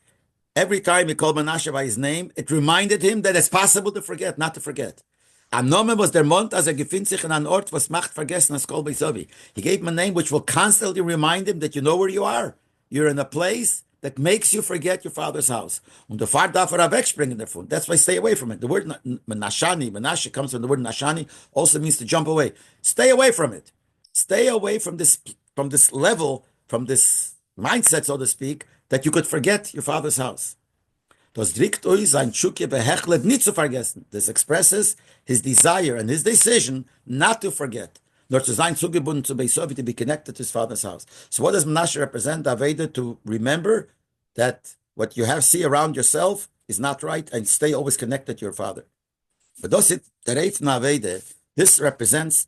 Speaker 1: every time he called Menashe by his name, it reminded him that it's possible to forget, not to forget. Am Name was der Mond, als gefindt sich in an Ort, was macht vergessen, as Kol Beisavi. He gave him a name which will constantly remind him that you know where you are. You're in a place that makes you forget your father's house. Und der Vater darf wegspringen davon. That's why stay away from it. The word Menashe comes from the word Nashani, also means to jump away. Stay away from it. Stay away from this level, from this mindset, so to speak, that you could forget your father's house. Das drückt euch sein Schukje behechlet nicht zu vergessen. This expresses his desire and his decision not to forget, nor zu sein zugebunden zu Beisovi, to be connected to his father's house. So what does Menashe represent? Aveda, to remember that what you have see around yourself is not right, and stay always connected to your father. But this represents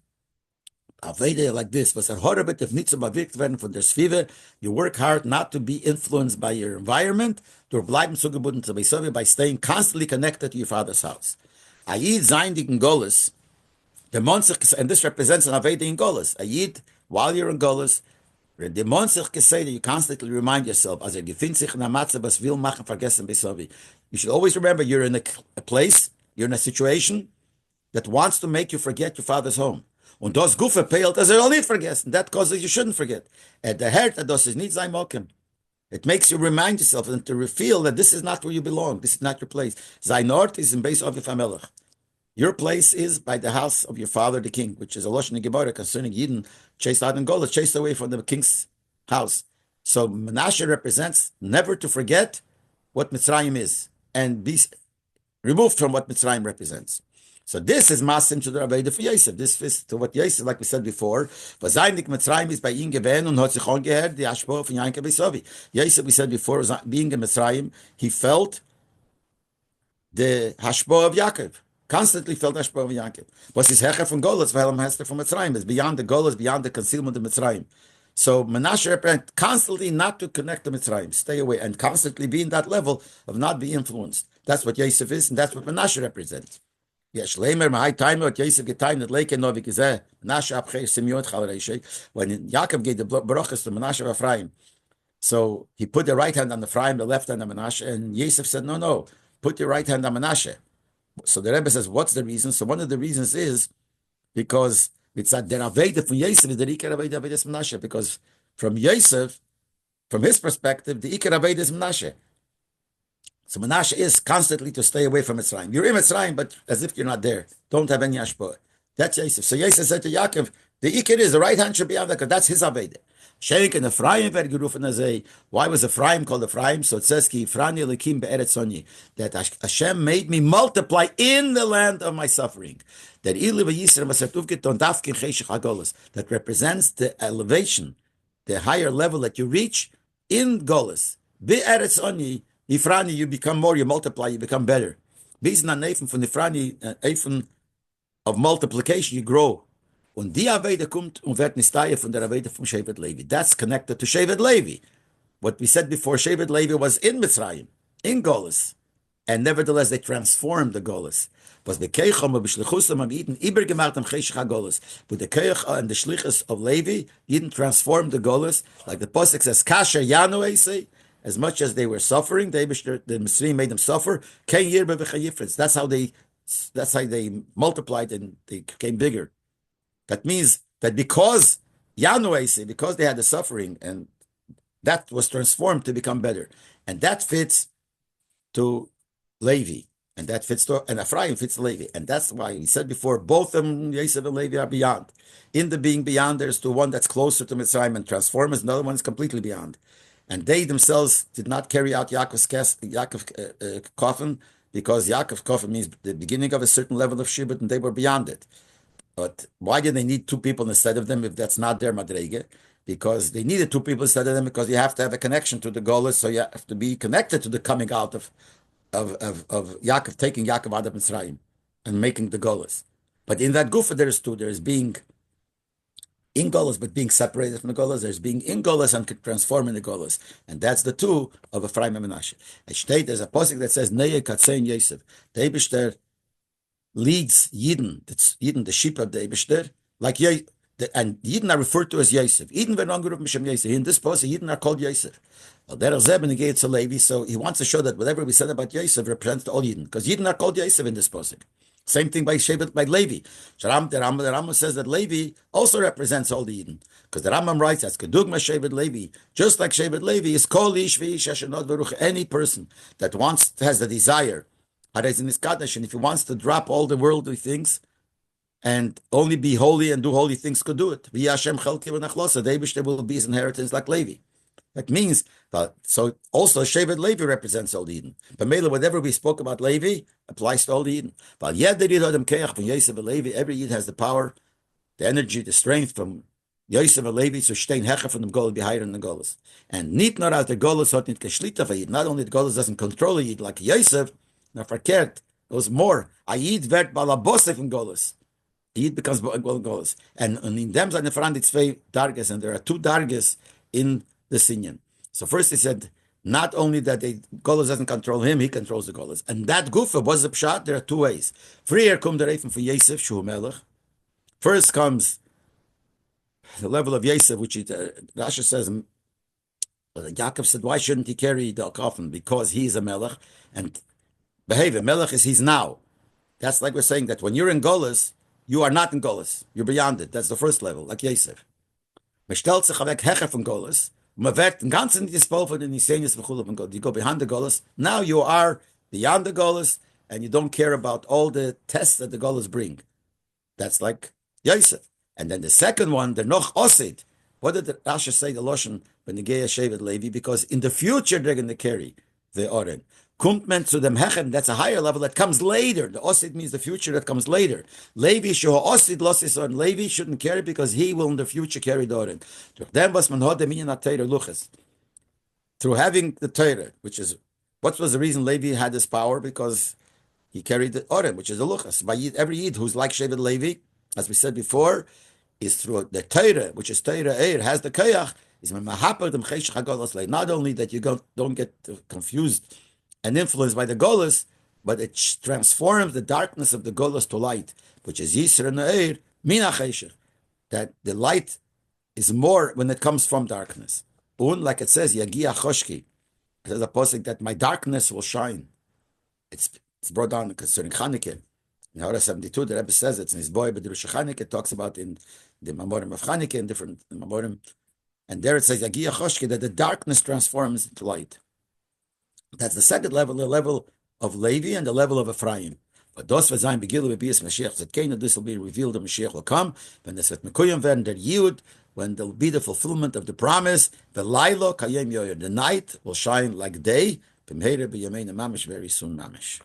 Speaker 1: Aveda like this. Was horrible if nicht so bewirkt werden von der Svive. You work hard not to be influenced by your environment. Durch bleiben zugebunden zu Beisovi, by staying constantly connected to your father's house. Ayid sein in Golis. The Monsich, and this represents an Aveda in Golis. Ayid, while you're in Golis, the Monsich say that you constantly remind yourself, as gefindt sich in a Matze, was will machen, vergessen Beisovi. You should always remember you're in a place, you're in a situation that wants to make you forget your father's home. Und das Gufe peilt, das soll nicht vergessen. That causes you shouldn't forget. At the heart, das ist nicht sein Mokim. It makes you remind yourself and to feel that this is not where you belong. This is not your place. Sein Ort is in base of your family. Your place is by the house of your father, the king, which is a Lashon Gemara concerning Yidden chased out in Gola, chased away from the king's house. So Menashe represents never to forget what Mitzrayim is and be removed from what Mitzrayim represents. So this is masim to the Rabbi for Yosef. This fits to what Yosef, like we said before, Vazaynik Mitzrayim is by ihm gewähnt und hat sich angehört, die Ashpo von Yanka Beisovi. Yosef, we said before, being in Mitzrayim, he felt the Hashpo of Yaakov. Constantly felt Hashpo of Yaakov. Was his Hecher from Golas, weil Hester from Mitzrayim is beyond the Golas, beyond the concealment of Mitzrayim. So Menashe represents constantly not to connect to Mitzrayim, stay away, and constantly be in that level of not be influenced. That's what Yosef is, and that's what Menashe represents. Yes, Leimer, my time, what Yosef get time that Lake Novi Gizeh, Menashe Abcher Simeon Chalareshe, when Yaakov gave the brachas to Menashe of Ephraim. So he put the right hand on Ephraim, the left hand on Menashe, and Yosef said, no, put your right hand on Menashe. So the Rebbe says, what's the reason? So one of the reasons is because it's that the Aveda from Yosef is the Ikar Aveda of Menashe, because from Yosef, from his perspective, the Ikar Aveda is Menashe. So Menashe is constantly to stay away from Mitzrayim. You're in Mitzrayim, but as if you're not there. Don't have any ashpah. That's Yosef. So Yosef said to Yaakov, the Ikar is, the right hand should be on there, because that's his Aveda. Shenk and Ephraim were gerufen azay. Why was Ephraim called Ephraim? So it says, Ki Ifrani Elikim be'eretz oni, that Hashem made me multiply in the land of my suffering. That Ili v'yisra masartuvkit on dafkin cheshich hagolas. That represents the elevation, the higher level that you reach in Golas. Be'eretz oni, Ifrani, you become more, you multiply, you become better. Bizen an Eifen von Ifrani, Eifen of multiplication, you grow. Und die Aveda kommt und wird nistaye von der Aveda from Shevet Levi. That's connected to Shevet Levi. What we said before, Shevet Levi was in Mitzrayim, in Golis, and nevertheless they transformed the Golis. Was the Keicham of Shlichusam am Eden übergemacht am Cheshach HaGolis. But the Keich and the Shlichus of Levi didn't transform the Golis, like the Pasuk says, Kasher Yanu Eisei, as much as they were suffering, the Mitzrayim made them suffer. That's how they multiplied and they became bigger. That means that because Yanu because they had the suffering, and that was transformed to become better. And that fits to Levi. And that fits to, and Ephraim fits to Levi. And that's why he said before, both of them, Yosef and Levi, are beyond. In the being beyond, there's to one that's closer to Mitzrayim and transforms, another one is completely beyond. And they themselves did not carry out Yaakov's coffin, because Yaakov's coffin means the beginning of a certain level of Shibut, and they were beyond it. But why did they need two people instead of them if that's not their madrege? Because they needed two people instead of them, because you have to have a connection to the Golas, so you have to be connected to the coming out of Yaakov, taking Yaakov out of Mitzrayim and making the Golas. But in that Gufa, there's two. There's being in Golas, but being separated from the Golas. There's being in Golas and transforming the Golas. And that's the two of Ephraim and Menashe. There's a posik that says, Neye Katsein Yosef. The Eibishter leads Yidden, the sheep of the Eibishter, like and Yidden are referred to as Yosef. Yidden were non-group Mishem Yosef. In this posik, Yidden are called Yosef. Well, there are Zeb and Negeit to Levi, so he wants to show that whatever we said about Yosef represents all Yidden, because Yidden are called Yosef in this posik. Same thing by Shevet, by Levi. The Rambam says that Levi also represents all the Yidden, because the Rambam writes that's Kedugma Shevet Levi, just like Shevet Levi is Kol Ish V'ish Hashanot Baruch. Any person that has the desire, and if he wants to drop all the worldly things and only be holy and do holy things, could do it. V'Yashem Chelki V'Nachlosa. There will be his inheritance like Levi. That means that, so also Shevet Levi represents all Eden. But Mela, whatever we spoke about Levi applies to all Eden. But yet they did Adam Keach from Yosef and Levi. Every Eden has the power, the energy, the strength from Yosef and Levi to stein hecher from the Golas, be higher than the Golas. And nicht nur as the Golas hat nicht geschlita for Yid. Not only the Golas doesn't control Yid like Yosef, nor verkehrt, goes more. A Yid wird balabosef in Golas. Yid becomes Golas. And in them seine Veran die zwei Darges, and there are two Darges in the Sinyan. So first he said, not only that the Golas doesn't control him, he controls the Golas. And that Gufa was the Pshat, there are two ways. Früher kommt der Reifen for Yosef, Shu Melech. First comes the level of Yosef, which Rashi says, Yaakov said, why shouldn't he carry the coffin? Because he's a Melech, and behave, Melech is he's now. That's like we're saying that when you're in Golas, you are not in Golas. You're beyond it. That's the first level, like Yosef. Man stellt sich weg Hecher von Golas, man wird den ganzen Dispol von den Nisenis von Golas. You go behind the Golas. Now you are beyond the Golas, and you don't care about all the tests that the Golas bring. That's like Yosef. And then the second one, the Noch Osid. What did the Rashi say, the Loshen, when the Geya Shevet Levi? Because in the future they're going to carry the Oren. Kommt man zu dem Hechen, that's a higher level that comes later. The Osid means the future that comes later. Levi, Sheho Osid, Losis Oren. Levi shouldn't carry because he will in the future carry the Oren. Then was man hod minyan ha-Torah luches. Through having the Torah, which is, what was the reason Levi had this power? Because he carried the Oren, which is the luchas. By every Yid who's like Shevet Levi, as we said before, is through the Torah, which is Torah has the Kayach, is not only that you don't get confused and influenced by the Golas, but it transforms the darkness of the Golas to light, which is Yisra and Eir, Mina Cheshach, that the light is more when it comes from darkness. Un, like it says, Yagia Choshki, it says a posik that my darkness will shine. It's brought down concerning Chanukah. In Hora 72, the Rebbe says it's in his boy, but the Rosh Chanukah talks about in the Mamorim of Chanukah, in different Mamorim. And there it says, Yagia Choshki, that the darkness transforms into light. That's the second level, the level of Levi and the level of Ephraim. But those Vazayin Begilu will be as Mashiach Zetkenu, this will be revealed, the Mashiach will come, when the Set Mekuyim werden, der Yud, when there will be the fulfillment of the promise, the Lailo Kayem Yoyer, the night will shine like day, B'mheire B'yamein Mamish, very soon Mamish.